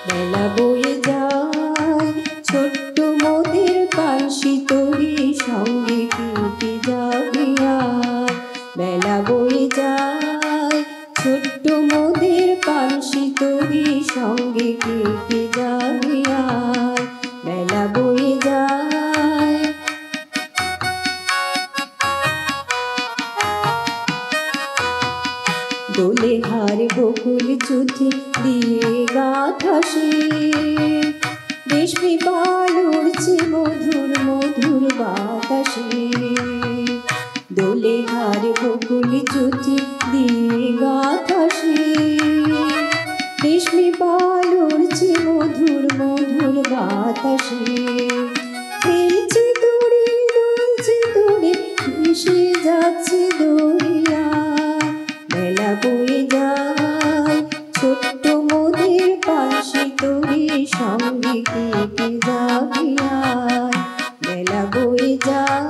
মেলা বয়ে যায় ছোট্ট মোদের পানসি তরি সঙ্গে কি কি যাবি আর। মেলা বয়ে যায় ছোট্ট মোদের পানসি তরি সঙ্গে কি কি যাবি আর। মেলা বয়ে যায় দোলে হার বকুল চুথি দিয়ে গাথা সে রেশমি পাল উড়ছে মধুর মধুর বাতাসে। দোলে হার বকুল চুথি দিয়ে গাথা সে রেশমি পাল উড়ছে মধুর মধুর বাতাসে। খেলছে দড়ি দুলছে দড়ি ভেসে যাচ্ছে দড়িয়া। মেলা বয়ে যায় ছোট্ট মোদের পানসি তরি সঙ্গে কি কি যাবি আর। মেলা বয়ে যায়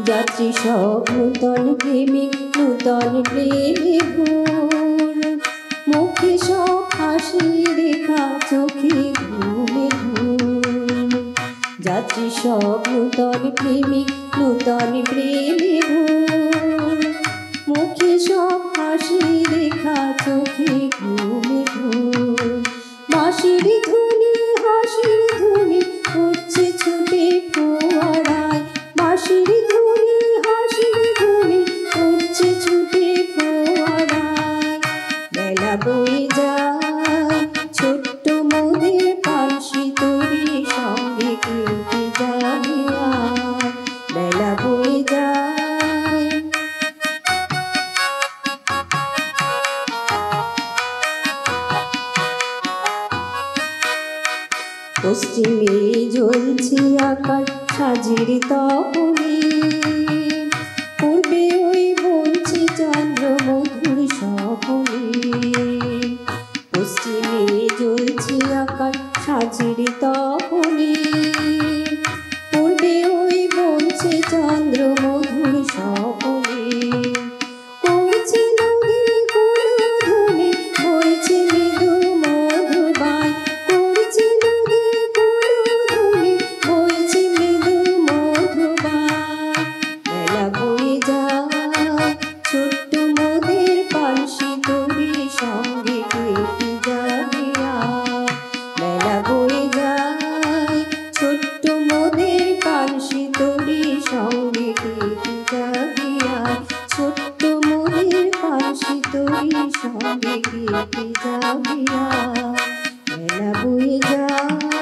যাত্রী সব নূতন প্রেমিক নূতন প্রেমে ভোর। মুখে সব হাসি রেখা চোখে ঘুমে ধূর। যাত্রী সব নূতন প্রেমিক নূতন প্রেমে ভোর। মুখে সব হাসি রেখা চোখে ঘুমে ধূর। বাঁশির ধ্বনি হাসির ধ্বনি উঠছে ছুটে ফোয়ারায়। বাঁশির ধ্বনি হাসির ধ্বনি উঠছে ছুটে ফোয়ারায়। মেলা বয়ে যায় ছোট্ট মোদের পানসি তরি সঙ্গে কি কি যাবি আর। মেলা বয়ে যায় পশ্চিমে জ্বলছে আকাশ সাজির তপনে। পূর্বে ওই বলছে চন্দ্র মধুর স্বপনে। পশ্চিমে জ্বলছে আকাশ সাজির তপনে। পূর্বে ওই বলছে চন্দ্র মধুর স্বপনে। করছে নদী কোনো ধ্বনি বইছে মৃদু মধুর বাই। করছে নদী কোনো ধ্বনি বইছে মৃদু মধুর বাই। মেলা বয়ে যায় ছোট্ট মোদের পানসি তরি সঙ্গে কি কি যাবি আর। মেলা বয়ে যায় ছোট্ট মোদের পানসি তরি সঙ্গে কি কি যাবি আর। ছোট্ট মোদের পানসি তরি সঙ্গে কি কি যাবি আর। মেলা বয়ে যায়।